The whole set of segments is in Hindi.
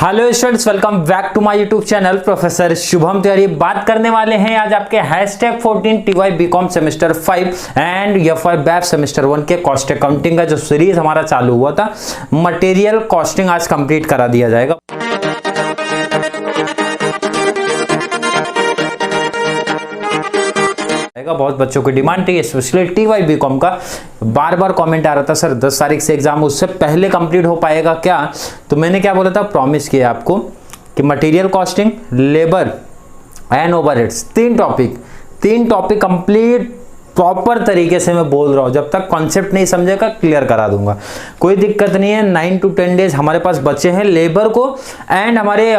Hello students, welcome back to my YouTube channel professor Shubham Tiwari. बात करने वाले हैं आज आपके #14 TY B Com semester 5 and FY batch semester 1 के कॉस्ट अकाउंटिंग का जो सीरीज हमारा चालू हुआ था, मटेरियल कॉस्टिंग आज कंप्लीट करा दिया जाएगा। बहुत बच्चों की डिमांड थी, स्पेशली TY बीकॉम का बार बार कमेंट आ रहा था, सर 10 तारीख से एग्जाम, उससे पहले कंप्लीट हो पाएगा क्या? तो मैंने क्या बोला था, प्रॉमिस किया आपको कि material costing, labour and overheads, तीन टॉपिक कंप्लीट प्रॉपर तरीके से मैं बोल रहा हूं। जब तक कॉन्सेप्ट नहीं समझेगा क्लियर करा दूंगा, कोई दिक्कत नहीं है। 9 to 10 डेज हमारे पास बचे हैं लेबर को एंड हमारे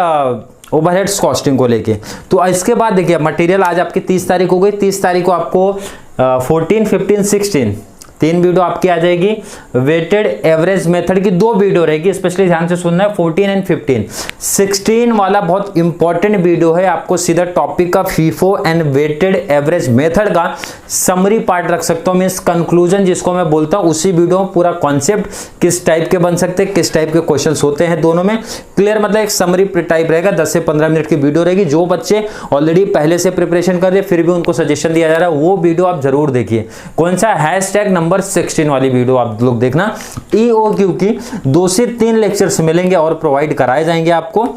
ओवरहेड्स कॉस्टिंग को लेके। तो इसके बाद देखिए, मटेरियल आज आपकी 30 तारीख हो गई। 30 तारीख को आपको 14, 15, 16 तीन वीडियो आपकी आ जाएगी। वेटेड एवरेज मेथड की 2 वीडियो रहेगी, स्पेशली ध्यान से सुनना है। 14 एंड 15, 16 वाला बहुत इंपॉर्टेंट वीडियो है। आपको सीधा टॉपिक का FIFO and weighted average method का समरी पार्ट रख सकता हूं, मींस कंक्लूजन जिसको मैं बोलता हूं। उसी वीडियो में पूरा कॉन्सेप्ट किस टाइप के बन सकते हैं, किस टाइप के क्वेश्चंस होते हैं, दोनों में क्लियर, मतलब एक समरी टाइप रहेगा। 10 से 15 मिनट की वीडियो रहेगी। जो बच्चे ऑलरेडी पहले से प्रिपरेशन कर रहे फिर भी उनको सजेशन दिया जा रहा है, वो वीडियो आप जरूर देखिए। कौन सा? #नंबर 16 वाली वीडियो आप लोग देखना। EOQ की 2 से 3 लेक्चर्स मिलेंगे और प्रोवाइड कराए जाएंगे आपको।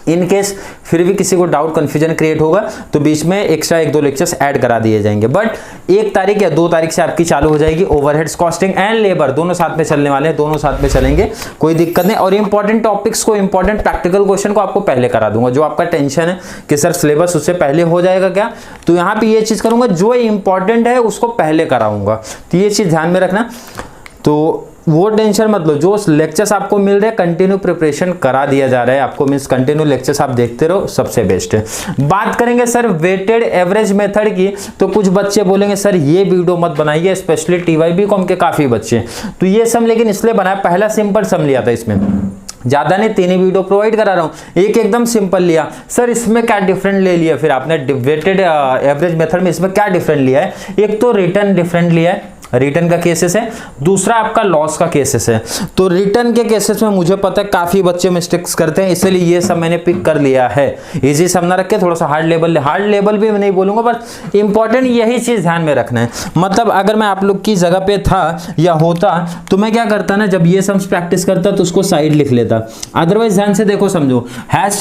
इन केस फिर भी किसी को डाउट कंफ्यूजन क्रिएट होगा तो बीच में एक्स्ट्रा 1-2 लेक्चर्स ऐड करा दिए जाएंगे। बट 1 तारीख या 2 तारीख से आपकी चालू हो जाएगी ओवरहेड्स कॉस्टिंग एंड लेबर, दोनों साथ में चलने वाले हैं, दोनों साथ में चलेंगे, कोई दिक्कत नहीं। और इंपॉर्टेंट टॉपिक्स को, इंपॉर्टेंट प्रैक्टिकल क्वेश्चन को आपको पहले करा दूंगा। जो आपका टेंशन है कि सर सिलेबस उससे पहले हो जाएगा क्या, तो यहाँ पे ये चीज करूंगा, जो इंपॉर्टेंट है उसको पहले कराऊंगा। तो ये चीज ध्यान में रखना। तो वो टेंशन मत लो, जो लेक्चर्स आपको मिल रहे हैं कंटिन्यू प्रिपरेशन करा दिया जा रहा है आपको, मींस कंटिन्यू लेक्चर्स आप देखते रहो, सबसे बेस्ट है। बात करेंगे सर वेटेड एवरेज मेथड की, तो कुछ बच्चे बोलेंगे सर ये वीडियो मत बनाइए, स्पेशली TY बीकॉम के काफी बच्चे। तो ये सम लेकिन इसलिए बनाया, पहला सिंपल सम लिया था, इसमें ज्यादा नहीं, 3 ही वीडियो प्रोवाइड करा रहा हूं। एक एकदम सिंपल लिया, सर इसमें क्या डिफरेंट ले लिया, फिर आपने वेटेड एवरेज मेथड में इसमें क्या डिफरेंट लिया है? एक तो रिटर्न डिफरेंट लिया है, रिटर्न का केसेस है, दूसरा आपका लॉस का केसेस है। तो रिटर्न के केसेस में मुझे पता है काफी बच्चे मिस्टेक्स करते हैं, इसलिए ये सब मैंने पिक कर लिया है। इजी सब ना रख के थोड़ा सा हार्ड लेवल भी मैं नहीं बोलूंगा, बस इंपॉर्टेंट यही चीज ध्यान में रखना है। मतलब अगर मैं आप लोग की जगह पे था या होता तो मैं क्या करता ना, जब ये सम्स प्रैक्टिस करता तो उसको साइड लिख लेता। अदरवाइज ध्यान से देखो, समझो,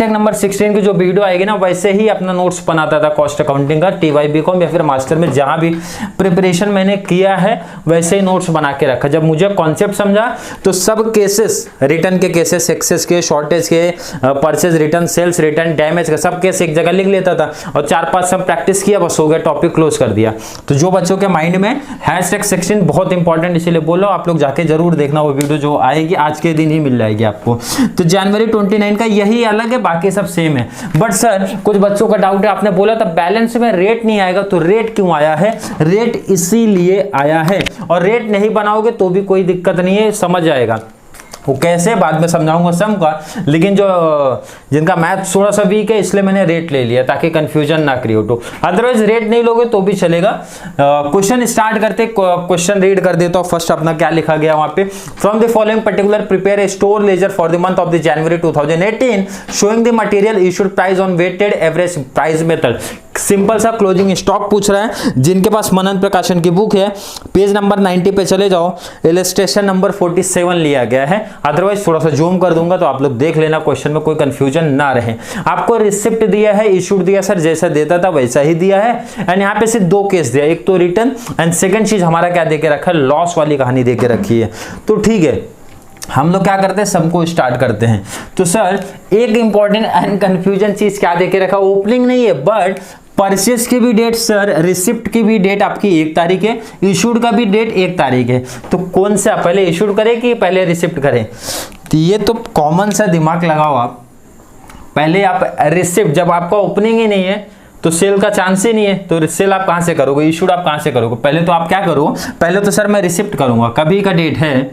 #नंबर 16 की जो वीडियो आएगी ना, वैसे ही अपना नोट्स बनाता था कॉस्ट अकाउंटिंग का, TY बीकॉम या फिर मास्टर में जहां भी प्रिपरेशन मैंने किया है वैसे ही नोट्स बना के रखा। जब मुझे कॉन्सेप्ट समझा तो सब केसेस, रिटर्न के केसेस, एक्सेस के, शॉर्टेज के, purchase return, sales return, damage का, सब केस एक जगह लिख लेता था और 4-5 सब प्रैक्टिस किया, बस हो गया, टॉपिक क्लोज कर दिया। तो जो बच्चों के माइंड में #16 बहुत इंपॉर्टेंट, इसीलिए बोलो आप लोग जाके जरूर देखना, वो वीडियो जो आएगी आज के दिन ही मिल जाएगी आपको। तो जनवरी 29 का यही अलग है, बाकी सब सेम है। बट सर कुछ बच्चों का डाउट है, आपने बोला था बैलेंस में रेट नहीं आएगा, तो रेट क्यों आया है? रेट इसीलिए आया है, और रेट नहीं बनाओगे तो भी कोई दिक्कत नहीं है, समझ आएगा। वो कैसे बाद में समझाऊंगा सम का, लेकिन जो जिनका मैथ थोड़ा सा वीक है इसलिए मैंने रेट ले लिया ताकि कंफ्यूजन ना क्रिएट हो। अदरवाइज रेट नहीं लोगे तो भी चलेगा। क्वेश्चन स्टार्ट करते, क्वेश्चन रीड कर देता हूं। फर्स्ट अपना क्या लिखा गया वहां पे, from the following particular prepare a store ledger for the month of the January 2018 showing the material issued price on weighted average price method. Simple सा क्लोजिंग स्टॉक पूछ रहा है। जिनके पास मनन प्रकाशन की बुक है, पेज नंबर 90 पे चले जाओ, इलस्ट्रेशन नंबर 47 लिया गया है। अदरवाइज थोड़ा सा जूम कर दूंगा तो आप लोग देख लेना, क्वेश्चन में कोई कंफ्यूजन ना रहे। आपको रिसिप्ट दिया है, इशूड दिया, सर जैसा देता था वैसा ही दिया है। एंड यहाँ पे सिर्फ 2 केस दिया, एक तो रिटर्न एंड सेकंड चीज हमारा क्या देके रखा है, लॉस वाली कहानी देके रखी है। तो ठीक है, हम लोग क्या करते हैं, सबको स्टार्ट करते हैं। तो सर एक इंपॉर्टेंट एंड कंफ्यूजन चीज क्या देके रखा, ओपनिंग नहीं है बट परचेस की भी डेट, सर रिसिप्ट की भी डेट आपकी 1 तारीख है, इशूड का भी डेट 1 तारीख है। तो कौन सा पहले इशूड करें कि पहले रिसिप्ट करें? तो ये तो कॉमन सा दिमाग लगाओ आप, पहले आप रिसिप्ट, जब आपका ओपनिंग ही नहीं है तो सेल का चांस ही नहीं है, तो सेल आप कहां से करोगे, इशूड आप कहां से करोगे? पहले तो आप क्या करो, पहले तो सर मैं रिसिप्ट करूंगा। कभी का डेट है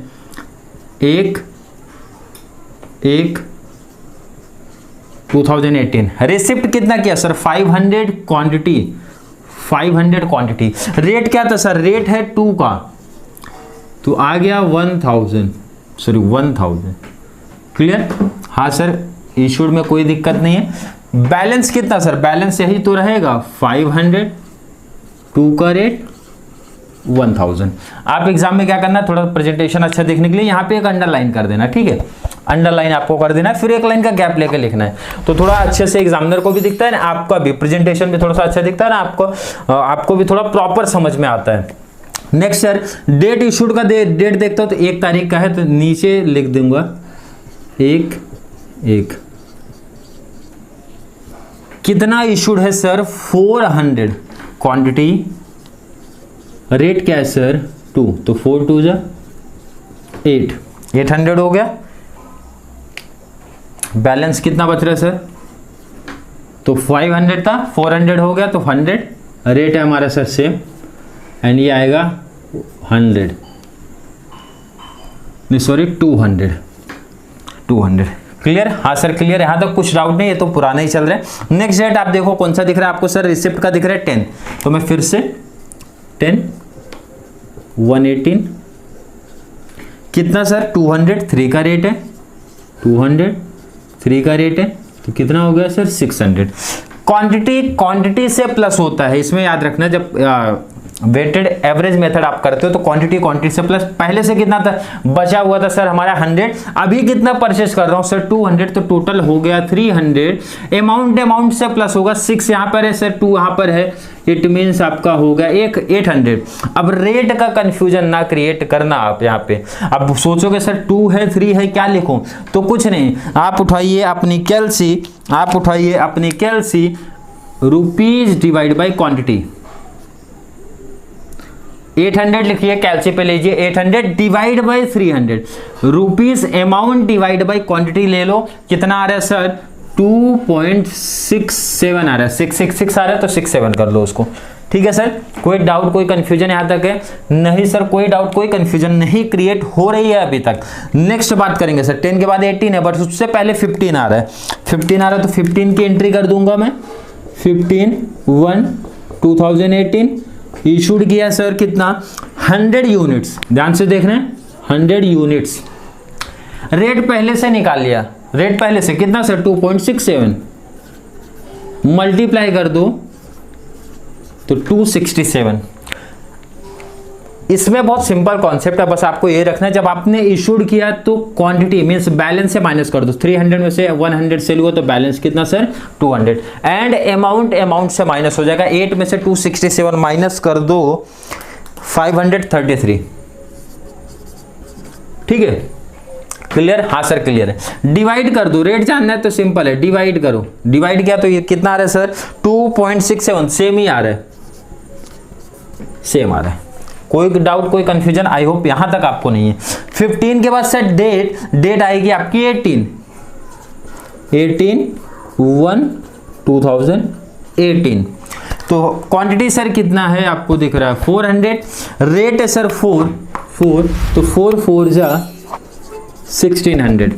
1/1/2018। रिसिप्ट कितना किया सर? 500 quantity, 500 quantity. रेट क्या था सर? रेट है 2 का, तो आ गया 1000, क्लियर? हाँ सर इशूड में कोई दिक्कत नहीं है। बैलेंस कितना सर, बैलेंस यही तो रहेगा 500, 2 का रेट 1000। आप एग्जाम में क्या करना, थोड़ा प्रेजेंटेशन अच्छा देखने के लिए यहाँ पे एक अंडरलाइन कर देना, ठीक है, अंडरलाइन आपको कर देना है, फिर एक लाइन का गैप लेके लिखना है, तो थोड़ा अच्छे से एग्जामिनर को भी दिखता है ना, आपका भी प्रेजेंटेशन भी थोड़ा सा अच्छा दिखता है ना, आपको भी थोड़ा प्रॉपर समझ में आता है। नेक्स्ट सर, डेट इशूड का डेट देखता हो तो 1 तारीख का है, तो नीचे लिख दूंगा 1/1। कितना इशूड है सर, 400। क्वांटिटी, रेट क्या है सर 2, तो 4 2 जा 8, 800 हो गया। बैलेंस कितना बच रहा है सर, तो 500 था, 400 हो गया तो 100। रेट है हमारा सर सेम, एंड ये आएगा 100, नहीं सॉरी 200। क्लियर, हाँ सर क्लियर, यहाँ तक कुछ डाउट नहीं, ये तो पुराना ही चल रहा है। नेक्स्ट डेट आप देखो कौन सा दिख रहा है आपको सर, रिसिप्ट का दिख रहा है 10, तो मैं फिर से 10 118 कितना सर 200, 3 का रेट है, 200 3 का रेट है, तो कितना हो गया सर 600। क्वांटिटी से प्लस होता है, इसमें याद रखना, जब वेटेड एवरेज मेथड आप करते हो तो क्वांटिटी से प्लस, पहले से कितना था बचा हुआ था सर हमारा 100, अभी कितना परचेस कर रहा हूं सर 200, तो टोटल हो गया 300। अमाउंट से प्लस होगा 6 यहाँ पर है सर, 2 यहाँ पर है, इट मीन्स आपका हो गया 800। अब रेट का कंफ्यूजन ना क्रिएट करना आप यहाँ पे, अब सोचोगे सर 2 है 3 है क्या लिखूं, तो कुछ नहीं, आप उठाइए अपनी कैलसी, रुपीज डिवाइड बाई क्वांटिटी, 800 लिखिए, कैलसी पे लीजिए 800 divide by 300, rupees amount divide by quantity ले लो, कितना आ रहा है सर 2.67 आ रहा है, 666 आ रहा है, तो 67 कर लो उसको, ठीक है सर। कोई डाउट कोई कंफ्यूजन यहां तक है, नहीं सर कोई डाउट कोई कंफ्यूजन नहीं क्रिएट हो रही है अभी तक। नेक्स्ट बात करेंगे सर, 10 के बाद 18 है, बट उससे पहले 15 आ रहा है, 15 आ रहा है, तो 15 की एंट्री कर दूंगा मैं, 15/1/2018 इशूड किया सर कितना 100 यूनिट्स, ध्यान से देखना है 100 यूनिट्स। रेट पहले से निकाल लिया, रेट पहले से कितना सर 2.67, मल्टीप्लाई कर दो तो 267। इसमें बहुत सिंपल कॉन्सेप्ट है, बस आपको ये रखना है, जब आपने इशूड किया तो क्वांटिटी मींस बैलेंस से माइनस कर दो, 300 में से 100 सेल हुआ तो बैलेंस कितना सर 200, एंड अमाउंट से माइनस हो जाएगा, 8 में से 267 माइनस कर दो 533, ठीक है क्लियर, हाँ सर क्लियर है। डिवाइड कर दो, रेट जानना है तो सिंपल है, डिवाइड करो, डिवाइड किया तो ये कितना आ रहा है सर 2.67, सेम ही आ रहा है, सेम आ रहा है, कोई डाउट कोई कंफ्यूजन आई होप यहां तक आपको नहीं है। 15 के बाद सर डेट आएगी आपकी 18/1/2018, तो क्वांटिटी सर कितना है आपको दिख रहा है 400, रेट है सर 4, तो 4 4 जा 1600।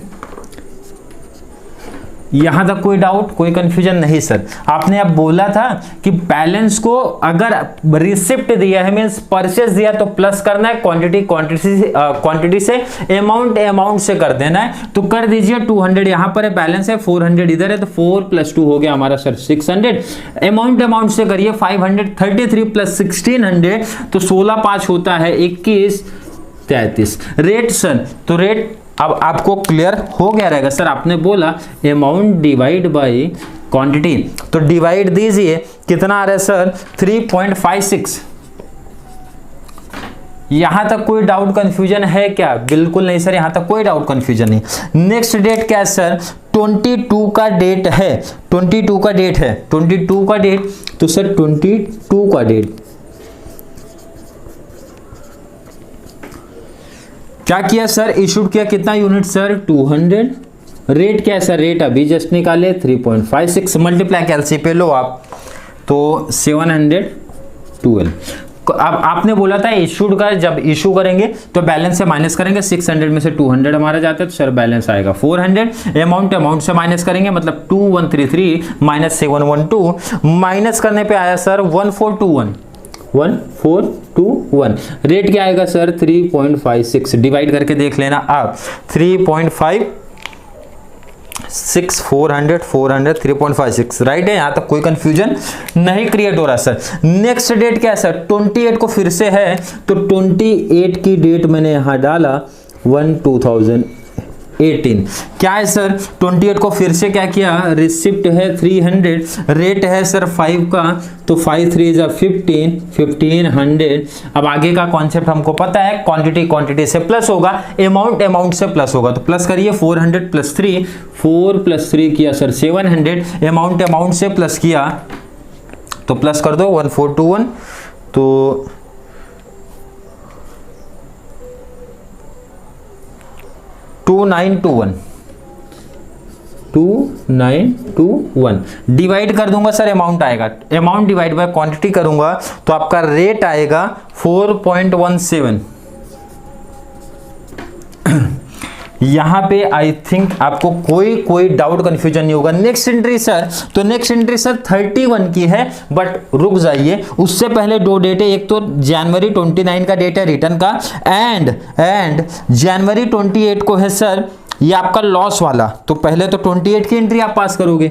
यहां तक कोई डाउट कोई कंफ्यूजन नहीं सर। आपने अब बोला था कि बैलेंस को अगर रिसिप्ट दिया है मींस परचेस दिया तो प्लस करना है, क्वांटिटी से अमाउंट से कर देना है, तो कर दीजिए 200 यहां पर है, बैलेंस है 400 इधर है, तो 4 + 2 हो गया हमारा सर 600। अमाउंट से करिए 533 + 1600 तो 16 5 होता है 21 33। रेट सर, तो रेट अब आपको क्लियर हो गया रहेगा सर, आपने बोला अमाउंट डिवाइड बाय क्वांटिटी, तो डिवाइड दीजिए कितना आ रहा है सर 3.56। यहां तक कोई डाउट कंफ्यूजन है क्या? बिल्कुल नहीं सर, यहां तक कोई डाउट कंफ्यूजन नहीं। नेक्स्ट डेट क्या है सर 22 का डेट है, 22 का डेट है, 22 का डेट, तो सर 22 का डेट क्या किया सर, इशूड किया कितना यूनिट सर 200। रेट क्या है सर, रेट अभी जस्ट निकाले 3.56, मल्टीप्लाई कैलसी पे लो आप तो 712। अब आपने बोला था इशूड का जब इशू करेंगे तो बैलेंस से माइनस करेंगे, 600 में से 200 हमारा जाता है तो सर बैलेंस आएगा 400। अमाउंट से माइनस करेंगे मतलब 2133 - 712, माइनस करने पे आया सर 1421। रेट क्या आएगा सर 3.56, डिवाइड करके देख लेना आप 3.56 400 400 3.56 राइट है, यहां तक कोई कंफ्यूजन नहीं क्रिएट हो रहा सर। नेक्स्ट डेट क्या है सर, 28 को फिर से है, तो 28 की डेट मैंने यहां डाला 1/2018। क्या है सर, 28 को फिर से क्या किया, रिसिप्ट है 300, रेट है सर 5 का, तो 5 3 जा 15, 1500। अब आगे का कॉन्सेप्ट हमको पता है, क्वांटिटी क्वांटिटी से प्लस होगा, अमाउंट अमाउंट से प्लस होगा, तो प्लस करिए 400 + 3, 4 + 3 किया सर 700, अमाउंट अमाउंट से प्लस किया तो प्लस कर दो 1421, तो 2921 डिवाइड कर दूंगा सर, अमाउंट आएगा, अमाउंट डिवाइड बाय क्वांटिटी करूंगा तो आपका रेट आएगा 4.17। यहां पे आई थिंक आपको कोई डाउट कंफ्यूजन नहीं होगा। नेक्स्ट एंट्री सर, तो नेक्स्ट एंट्री सर 31 की है, बट रुक जाइए, उससे पहले दो डेट है, एक तो जनवरी 29 का डेट है रिटर्न का, एंड जनवरी 28 को है सर ये आपका लॉस वाला, तो पहले तो 28 की एंट्री आप पास करोगे,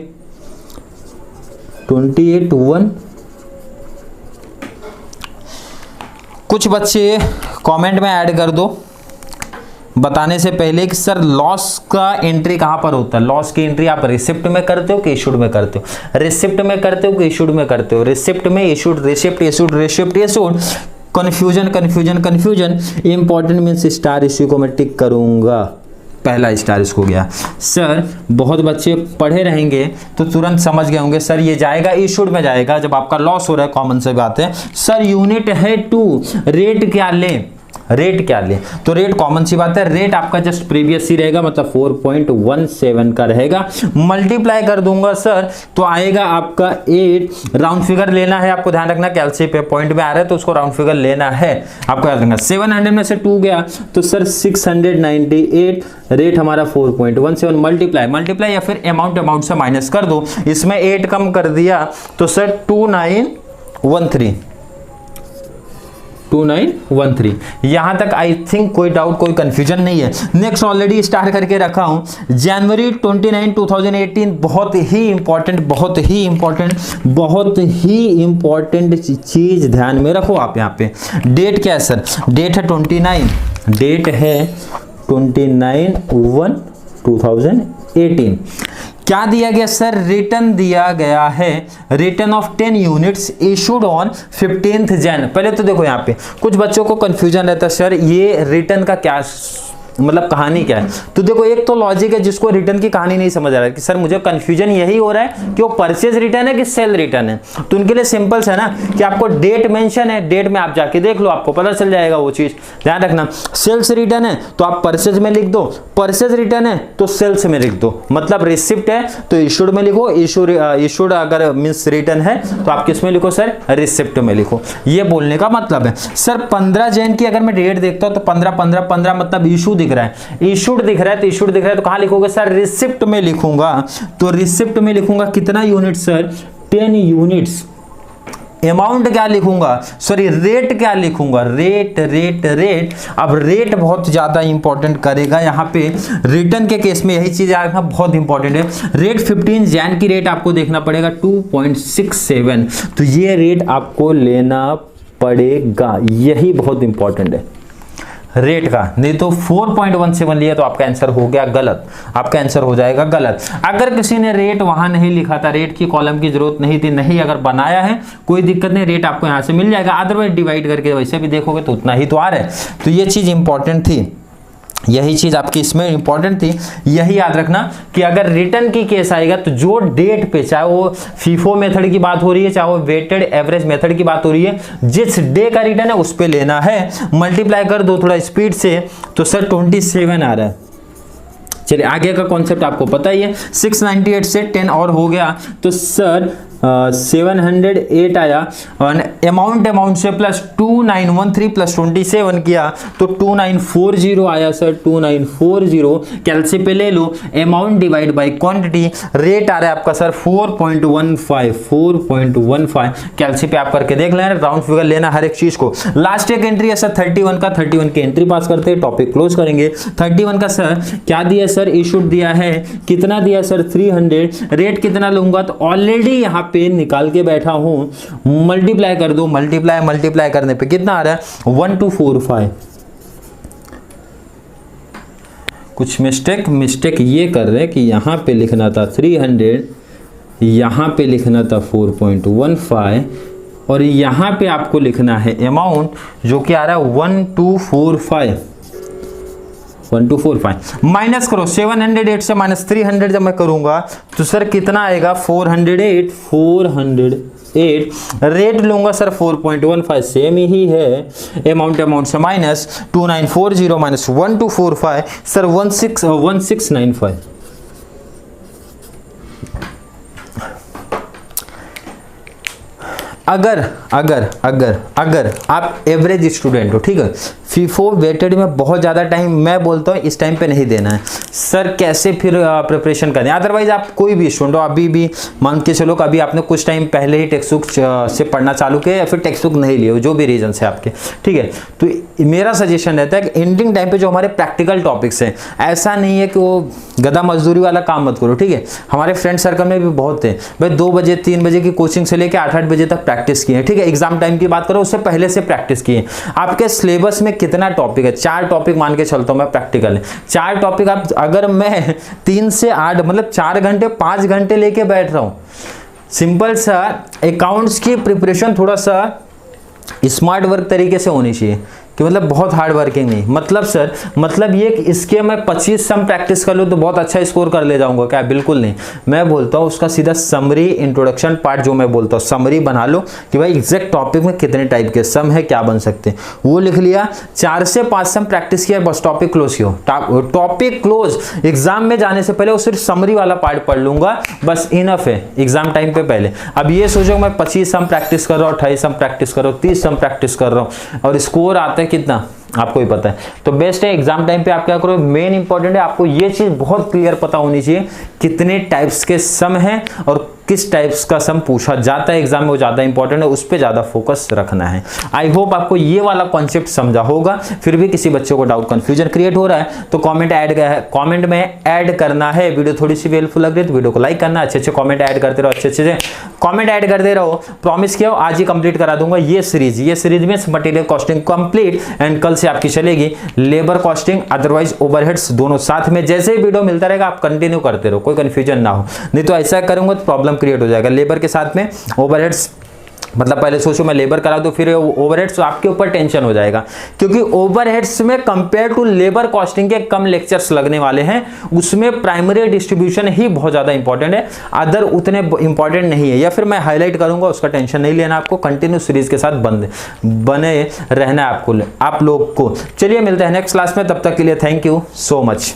28/1। कुछ बच्चे कमेंट में ऐड कर दो बताने से पहले कि सर लॉस का एंट्री कहां पर होता है। लॉस की एंट्री आप रिसिप्ट में करते हो कि इशूड में करते हो, रिसिप्ट में करते हो कि इशूड में करते हो, रिसिप्ट में issued, receipt issued, receipt issued, confusion important means star issue को मैं टिक करूंगा, पहला स्टार इसको गया। सर बहुत बच्चे पढ़े रहेंगे तो तुरंत समझ गए होंगे सर ये जाएगा इशूड में जाएगा, जब आपका लॉस हो रहा है, कॉमन से बात है। सर यूनिट है 2, रेट क्या लें, रेट क्या ले, तो रेट कॉमन सी बात है, रेट आपका जस्ट प्रीवियस ही रहेगा, मतलब 4.17 का रहेगा, मल्टीप्लाई कर दूंगा सर तो आएगा आपका 8, राउंड फिगर लेना है आपको, ध्यान रखना कैलसी पे पॉइंट में आ रहा है तो उसको राउंड फिगर लेना है आपको, याद रखना 700 में से 2 गया तो सर 698, रेट हमारा 4.17, मल्टीप्लाई या फिर अमाउंट से माइनस कर दो, इसमें 8 कम कर दिया तो सर 2913। यहां तक आई थिंक कोई डाउट कोई कंफ्यूजन नहीं है। नेक्स्ट ऑलरेडी स्टार्ट करके रखा हूं, जनवरी 29 2018, बहुत ही इंपॉर्टेंट चीज ध्यान में रखो आप। यहाँ पे डेट क्या है सर, डेट है 29, डेट है 29/1/2018। क्या दिया गया सर, रिटर्न दिया गया है, return of 10 units issued on 15th Jan। पहले तो देखो यहाँ पे कुछ बच्चों को कंफ्यूजन रहता है सर ये रिटर्न का क्या मतलब कहानी क्या है, तो देखो एक तो लॉजिक है जिसको रिटर्न की कहानी नहीं समझ आ रहा है कि सर मुझे कंफ्यूजन यही हो रहा है कि वो परचेज रिटर्न है कि सेल रिटर्न है, तो उनके लिए सिंपल है ना कि आपको डेट मेंशन है, डेट में आप जाके देख लो आपको पता चल जाएगा वो चीज, ध्यान रखना। सेल्स रिटर्न है तो आप परचेज में लिख दो, परचेज रिटर्न है तो सेल्स में लिख दो, मतलब रिसिप्ट है तो इशूड में लिखो, इशूड अगर मींस रिटर्न है तो आप किस में लिखो सर, रिसिप्ट में लिखो, ये बोलने का मतलब है। सर 15 जैन की अगर मैं डेट देखता हूं तो 15 मतलब इशू दिख रहा है, इशूड दिख रहा है तो कहां लिखोगे सर, रिसिप्ट में लिखूंगा, तो रिसिप्ट में लिखूंगा कितना यूनिट सर, 10 यूनिट्स। अमाउंट क्या लिखूंगा, सॉरी रेट क्या लिखूंगा, रेट। अब रेट बहुत ज्यादा इंपॉर्टेंट करेगा यहाँ पे, रिटर्न के केस में यही चीज आना बहुत इंपॉर्टेंट है। रेट 15 जैन की रेट आपको देखना पड़ेगा 2.67, तो ये रेट आपको लेना पड़ेगा, यही बहुत इंपॉर्टेंट है रेट का, नहीं तो 4.17 लिया तो आपका आंसर हो गया गलत, आपका आंसर हो जाएगा गलत। अगर किसी ने रेट वहां नहीं लिखा था, रेट की कॉलम की जरूरत नहीं थी, नहीं अगर बनाया है कोई दिक्कत नहीं, रेट आपको यहां से मिल जाएगा, अदरवाइज डिवाइड करके वैसे भी देखोगे तो उतना ही तो आ रहा है, तो ये चीज इंपॉर्टेंट थी, यही चीज आपकी इसमें इंपॉर्टेंट थी, यही याद रखना कि अगर रिटर्न की केस आएगा तो जो डेट पे, चाहे वो फीफो मेथड की बात हो रही है चाहे वो वेटेड एवरेज मेथड की बात हो रही है, जिस डे का रिटर्न है उस पे लेना है, मल्टीप्लाई कर दो थोड़ा स्पीड से तो सर 27 आ रहा है। चलिए आगे का कॉन्सेप्ट आपको पता ही है, 698 से 10 और हो गया तो सर 708 आया और अमाउंट से प्लस 2913 प्लस 27 किया तो 2940 आया सर, 2940। कैलसी पे ले लो, amount divide by quantity, rate आ रहा है आपका सर 4.15। कैलसी पे आप करके देख लेना, राउंड फिगर लेना हर एक चीज को। लास्ट एक एंट्री है सर 31 का, 31 की एंट्री पास करते हैं, टॉपिक क्लोज करेंगे। 31 का सर क्या दिया सर, इशूड दिया है, कितना दिया सर 300, रेट कितना लूंगा तो ऑलरेडी यहाँ पे निकाल के बैठा हूं, मल्टीप्लाई कर दो, मल्टीप्लाई करने पे कितना आ रहा है 1245। कुछ मिस्टेक ये कर रहे हैं कि यहाँ पे लिखना था 300, यहाँ पे लिखना था 4.15 और यहाँ पे आपको लिखना है अमाउंट जो कि आ रहा है 1245 माइनस करो। 708 से माइनस 300 जब मैं करूंगा तो सर कितना आएगा 408। रेट लूंगा सर 4.15, सेम ही है। अमाउंट से माइनस 2940 माइनस 1245 सर 1695। अगर आप एवरेज स्टूडेंट हो, ठीक है, फीफो वेटेड में बहुत ज़्यादा टाइम मैं बोलता हूँ इस टाइम पे नहीं देना है सर। कैसे फिर प्रिपरेशन करें? अदरवाइज आप कोई भी स्टूडेंट हो, अभी भी मान के चलो कभी आपने कुछ टाइम पहले ही टेक्स्ट बुक से पढ़ना चालू किया या फिर टेक्स्ट बुक नहीं लिए हो, जो भी रीजन है आपके, ठीक है, तो मेरा सजेशन रहता है कि एंडिंग टाइम पे जो हमारे प्रैक्टिकल टॉपिक्स हैं, ऐसा नहीं है कि वो गधा मजदूरी वाला काम मत करो, ठीक है। हमारे फ्रेंड सर्कल में भी बहुत थे भाई 2 बजे 3 बजे की कोचिंग से लेकर 8-8 बजे तक प्रैक्टिस किए, ठीक है। एग्जाम टाइम की बात करो उससे पहले से प्रैक्टिस किए। आपके सिलेबस में कितना टॉपिक है? 4 टॉपिक मान के चलता हूं मैं प्रैक्टिकल है। 4 टॉपिक आप, अगर मैं 3 से 8 मतलब 4 घंटे 5 घंटे लेके बैठ रहा हूं, सिंपल सा अकाउंट्स की प्रिपरेशन थोड़ा सा स्मार्ट वर्क तरीके से होनी चाहिए कि मतलब बहुत हार्ड वर्किंग नहीं। मतलब सर मतलब ये कि इसके मैं 25 सम प्रैक्टिस कर लूँ तो बहुत अच्छा स्कोर कर ले जाऊंगा क्या? बिल्कुल नहीं। मैं बोलता हूँ उसका सीधा समरी इंट्रोडक्शन पार्ट जो मैं बोलता हूँ समरी बना लो कि भाई एग्जैक्ट टॉपिक में कितने टाइप के सम है, क्या बन सकते हैं, वो लिख लिया। 4 से 5 सम प्रैक्टिस किया, बस टॉपिक क्लोज किया। टॉपिक क्लोज एग्जाम में जाने से पहले वो सिर्फ समरी वाला पार्ट पढ़ लूंगा, बस इनफ है एग्जाम टाइम पे पहले। अब ये सोचो मैं 25 सम प्रैक्टिस कर रहा हूँ, 28 सम प्रैक्टिस कर रहा हूँ, 30 सम प्रैक्टिस कर रहा हूँ और स्कोर आता है कितना आपको ही पता है। तो बेस्ट है एग्जाम टाइम पे आप क्या करो, मेन इंपॉर्टेंट है आपको ये चीज बहुत क्लियर पता होनी चाहिए कितने टाइप्स के सम हैं और किस टाइप्स का सम पूछा जाता है एग्जाम में, वो ज्यादा इंपॉर्टेंट है, उस पर ज्यादा फोकस रखना है। आई होप आपको ये वाला कॉन्सेप्ट समझा होगा। फिर भी किसी बच्चे को डाउट कंफ्यूजन क्रिएट हो रहा है तो कमेंट में ऐड करना है। वीडियो थोड़ी सी हेल्पफुल लग रही है तो वीडियो को लाइक करना, अच्छे कमेंट ऐड करते रहो, अच्छे कमेंट ऐड करते रहो। प्रॉमिस किया आज ही कंप्लीट करा दूंगा ये सीरीज में मटेरियल कॉस्टिंग कंप्लीट एंड कल से आपकी चलेगी लेबर कॉस्टिंग अदरवाइज ओवरहेड्स दोनों साथ में। जैसे ही वीडियो मिलता रहेगा आप कंटिन्यू करते रहो, कोई कंफ्यूजन ना हो, नहीं तो ऐसा करूंगा तो प्रॉब्लम क्रिएट हो जाएगा। लेबर के साथ में ओवरहेड्स, मतलब पहले सोचो मैं लेबर करा दूं फिर ओवरहेड्स, तो आपके ऊपर टेंशन हो जाएगा क्योंकि ओवरहेड्स में कंपेयर टू लेबर कॉस्टिंग के कम लेक्चर्स लगने वाले हैं। उसमें प्राइमरी डिस्ट्रीब्यूशन ही बहुत ज्यादा इंपॉर्टेंट है, अदर उतने इंपॉर्टेंट नहीं है, या फिर मैं हाईलाइट करूंगा, उसका टेंशन नहीं लेना आपको। कंटिन्यू सीरीज के साथ बने रहना है आप लोग को। चलिए मिलते हैं नेक्स्ट क्लास में, तब तक के लिए थैंक यू सो मच।